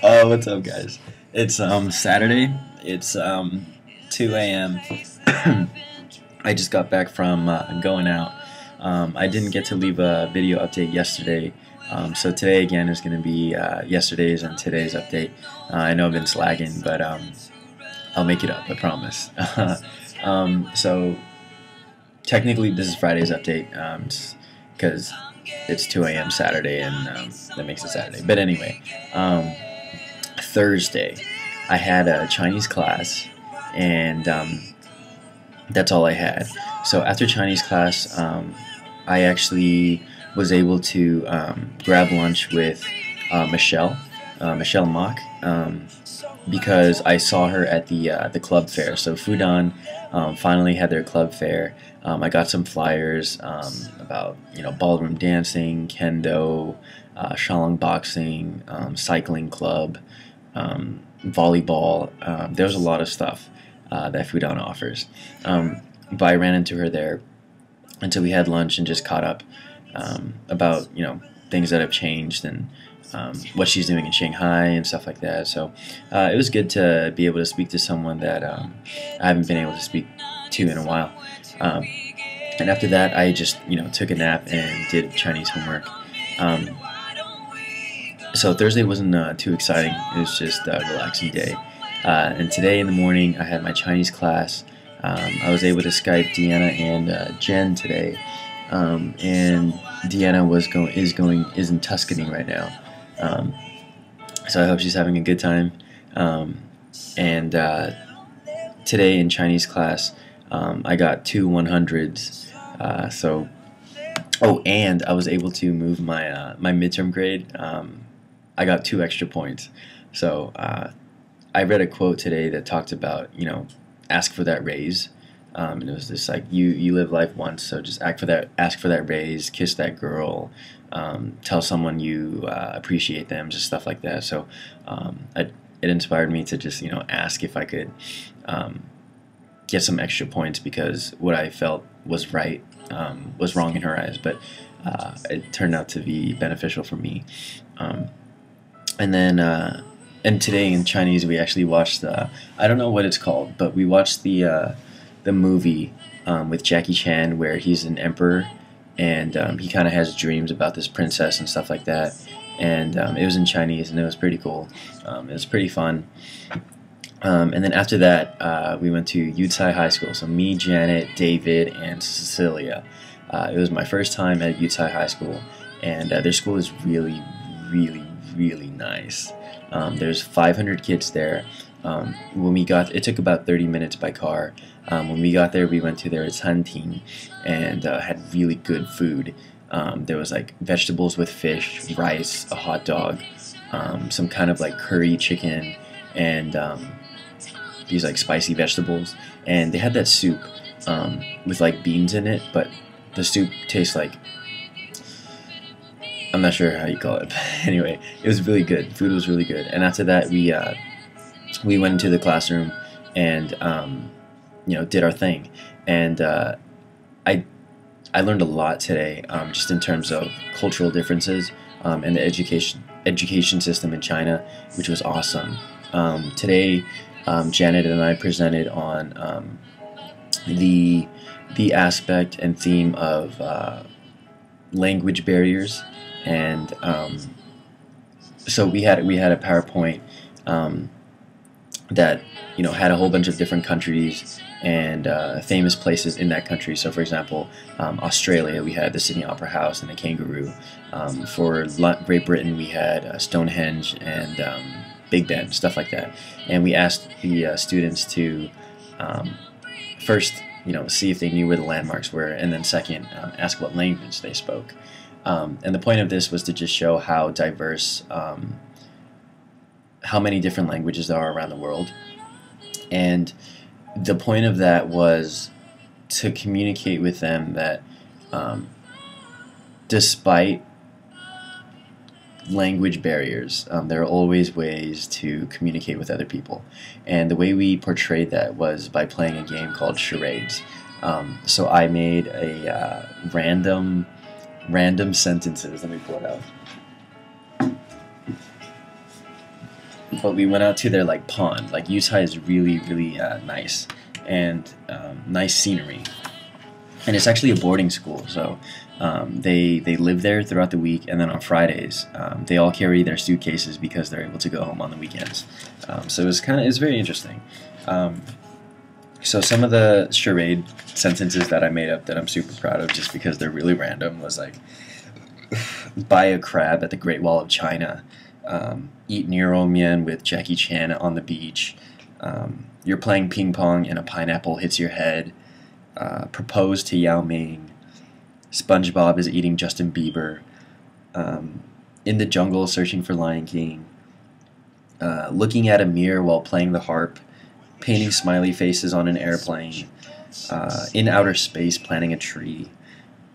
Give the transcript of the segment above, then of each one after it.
What's up, guys? It's Saturday. It's 2 a.m. I just got back from going out. I didn't get to leave a video update yesterday, so today again is going to be yesterday's and today's update. I know I've been slagging, but I'll make it up. I promise. So technically, this is Friday's update because it's 2 a.m. Saturday, and that makes it Saturday. But anyway, Thursday, I had a Chinese class, and that's all I had. So after Chinese class, I actually was able to grab lunch with Michelle Mock, because I saw her at the club fair. So Fudan finally had their club fair. I got some flyers about ballroom dancing, kendo, shalong boxing, cycling club, volleyball. There's a lot of stuff that Fudan offers. But I ran into her there until we had lunch and just caught up about things that have changed and what she's doing in Shanghai and stuff like that. So it was good to be able to speak to someone that I haven't been able to speak to in a while. And after that, I just took a nap and did Chinese homework. So Thursday wasn't too exciting. It was just a relaxing day. And today in the morning, I had my Chinese class. I was able to Skype Deanna and Jen today, and Deanna is in Tuscany right now. So I hope she's having a good time. And today in Chinese class, I got 2 100s. And I was able to move my my midterm grade. I got 2 extra points. So I read a quote today that talked about ask for that raise. And it was just like you live life once, so just ask for that raise, kiss that girl, tell someone you appreciate them, just stuff like that. So it inspired me to just ask if I could get some extra points, because what I felt was right was wrong in her eyes, but it turned out to be beneficial for me. And today in Chinese we actually watched I don't know what it's called, but we watched the movie with Jackie Chan where he's an emperor, and he kind of has dreams about this princess and stuff like that. And it was in Chinese, and it was pretty cool. It was pretty fun. And then after that, we went to Yucai High School. So me, Janet, David, and Cecilia. It was my first time at Yucai High School, and their school is really, really, really nice. There's 500 kids there. When we got, it took about 30 minutes by car. When we got there, we went to their canteen and had really good food. There was like vegetables with fish, rice, a hot dog, some kind of like curry chicken, and these like spicy vegetables. And they had that soup with like beans in it, but the soup tastes like, I'm not sure how you call it, but anyway, it was really good. Food was really good. And after that, we went into the classroom and did our thing. And I learned a lot today, just in terms of cultural differences and the education system in China, which was awesome. Today, Janet and I presented on the aspect and theme of language barriers. And so we had a PowerPoint that had a whole bunch of different countries and famous places in that country. So for example, Australia, we had the Sydney Opera House and the kangaroo. For Great Britain, we had Stonehenge and Big Ben, stuff like that. And we asked the students to first see if they knew where the landmarks were, and then second, ask what language they spoke. And the point of this was to just show how diverse, how many different languages there are around the world. And the point of that was to communicate with them that despite language barriers, there are always ways to communicate with other people. And the way we portrayed that was by playing a game called charades. So I made a random random sentences. Let me pull it out. But we went out to their like pond. Like Yucai is really really nice and nice scenery, and it's actually a boarding school. So they live there throughout the week, and then on Fridays they all carry their suitcases because they're able to go home on the weekends. So it's very interesting. So some of the charade sentences that I made up that I'm super proud of, just because they're really random, was like, buy a crab at the Great Wall of China, eat Nero Mian with Jackie Chan on the beach, you're playing ping pong and a pineapple hits your head, propose to Yao Ming, SpongeBob is eating Justin Bieber, in the jungle searching for Lion King, looking at a mirror while playing the harp, painting smiley faces on an airplane, in outer space planting a tree,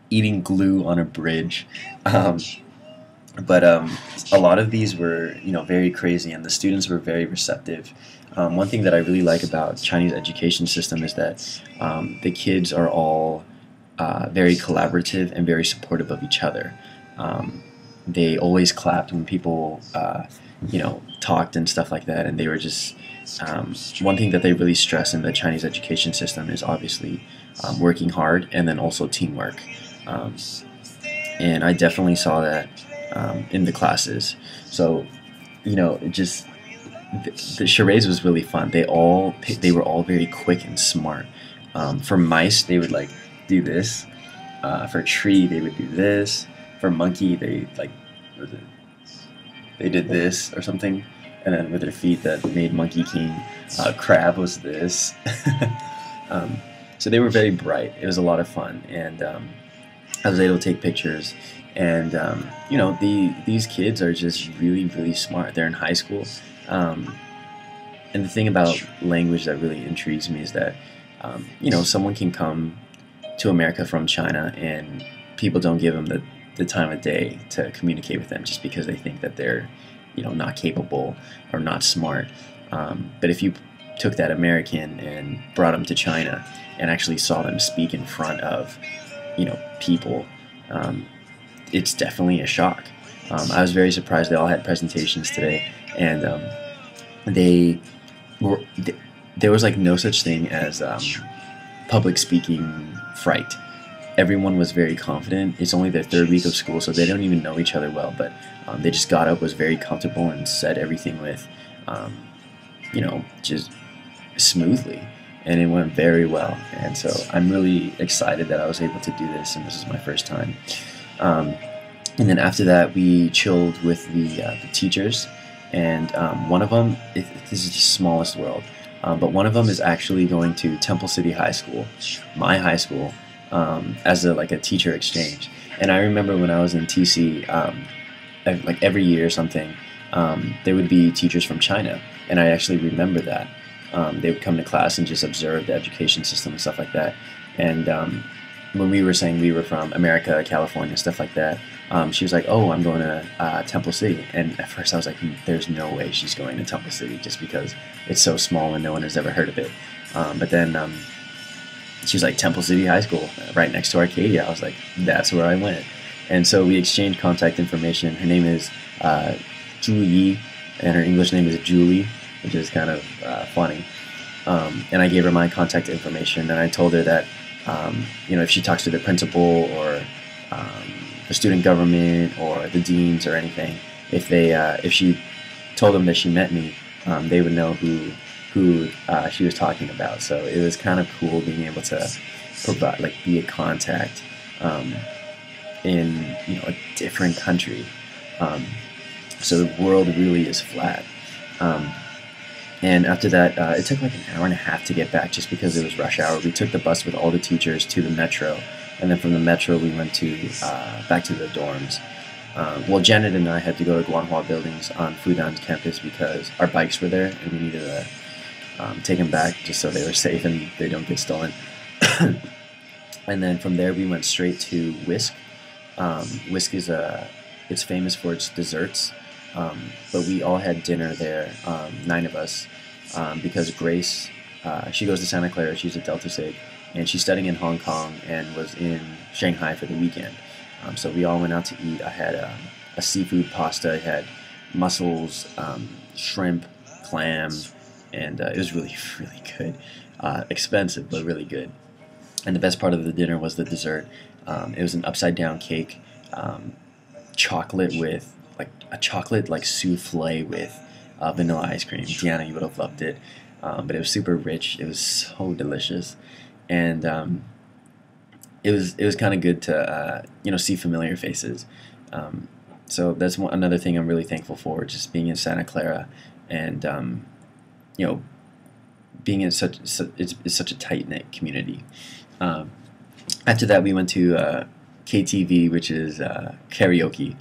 eating glue on a bridge. But a lot of these were, very crazy, and the students were very receptive. One thing that I really like about Chinese education system is that the kids are all very collaborative and very supportive of each other. They always clapped when people, talked and stuff like that, and they were just one thing that they really stress in the Chinese education system is obviously working hard and then also teamwork. And I definitely saw that in the classes. So, the charades was really fun. They were all very quick and smart. For mice, they would like do this. For tree, they would do this. For monkey, they did this or something. And then with their feet, that made Monkey King. Crab was this. So they were very bright. It was a lot of fun, and I was able to take pictures. And these kids are just really, really smart. They're in high school, and the thing about language that really intrigues me is that someone can come to America from China, and people don't give them the time of day to communicate with them just because they think that they're not capable or not smart. But if you took that American and brought them to China and actually saw them speak in front of people, it's definitely a shock. I was very surprised. They all had presentations today, and there was like no such thing as public speaking fright. Everyone was very confident. It's only their third week of school, so they don't even know each other well, but they just got up, was very comfortable, and said everything with, just smoothly, and it went very well. And so I'm really excited that I was able to do this, and this is my first time. And then after that, we chilled with the teachers, and one of them, this is the smallest world, but one of them is actually going to Temple City High School, my high school, as a teacher exchange. And I remember when I was in TC, like every year or something, there would be teachers from China, and I actually remember that. They would come to class and just observe the education system and stuff like that. And when we were saying we were from America, California, stuff like that, she was like, "Oh, I'm going to Temple City." And at first I was like, "There's no way she's going to Temple City," just because it's so small and no one has ever heard of it. But then she was like, "Temple City High School, right next to Arcadia." I was like, "That's where I went." And so we exchanged contact information. Her name is Zhu Yi, and her English name is Julie, which is kind of funny. And I gave her my contact information, and I told her that if she talks to the principal or the student government or the deans or anything, if she told them that she met me, they would know who she was talking about. So it was kind of cool being able to provide, be a contact in a different country. So the world really is flat. And after that, it took like an hour and a half to get back just because it was rush hour. We took the bus with all the teachers to the metro, and then from the metro we went back to the dorms. Well, Janet and I had to go to Guanhua Buildings on Fudan's campus because our bikes were there, and we needed to take them back just so they were safe and they don't get stolen. And then from there we went straight to Whisk. Whisk is it's famous for its desserts. But we all had dinner there, 9 of us, because Grace, she goes to Santa Clara, she's a Delta Sig, and she's studying in Hong Kong and was in Shanghai for the weekend. So we all went out to eat. I had a seafood pasta. I had mussels, shrimp, clam, and it was really really good. Expensive, but really good. And the best part of the dinner was the dessert. It was an upside down cake, um, chocolate with like a chocolate like souffle with vanilla ice cream. Deanna, you would have loved it. But it was super rich. It was so delicious, and it was kind of good to see familiar faces. Um, so that's another thing I'm really thankful for, just being in Santa Clara, and you know being in it's such a tight knit community. Um, After that, we went to KTV, which is karaoke,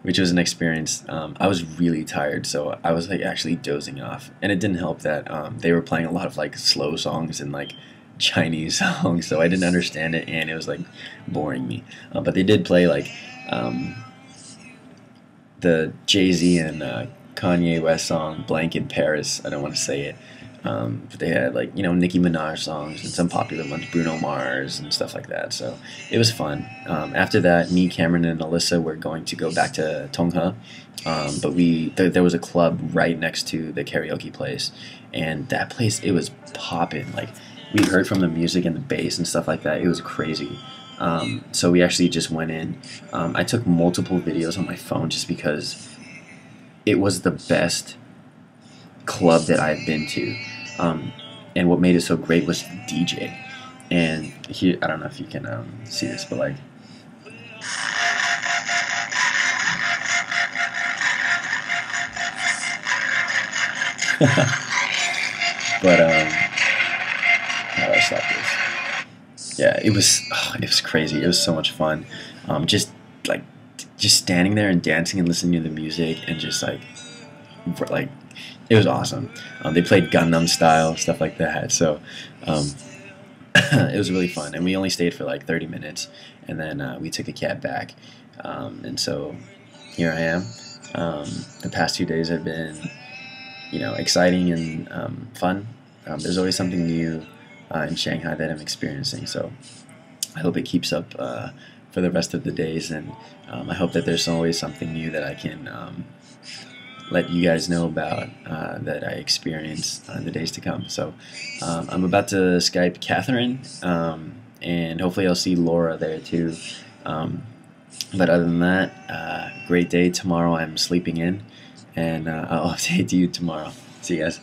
which was an experience. I was really tired, so I was like actually dozing off, and it didn't help that they were playing a lot of like slow songs and like Chinese songs, so I didn't understand it, and it was like boring me. But they did play like um, the Jay-Z and Kanye West song "Blank in Paris." I don't want to say it. But they had like Nicki Minaj songs and some popular ones, Bruno Mars and stuff like that. So it was fun. After that, me, Cameron, and Alyssa were going to go back to Tonghe, but there was a club right next to the karaoke place, and that place it was popping. Like we heard from the music and the bass and stuff like that. It was crazy. So we actually just went in. I took multiple videos on my phone just because it was the best club that I've been to. And what made it so great was the DJ. And here, I don't know if you can see this, but like, but how do I stop this? Yeah, it was crazy. It was so much fun. Just like, just standing there and dancing and listening to the music and just like it was awesome. They played Gangnam Style, stuff like that. So um, it was really fun, and we only stayed for like 30 minutes, and then we took a cab back. And so here I am. The past 2 days have been, exciting and fun. There's always something new in Shanghai that I'm experiencing. So I hope it keeps up for the rest of the days, and I hope that there's always something new that I can let you guys know about that I experience in the days to come. So I'm about to Skype Catherine, and hopefully I'll see Laura there too. But other than that, great day. Tomorrow I'm sleeping in, and I'll update you tomorrow. See you guys.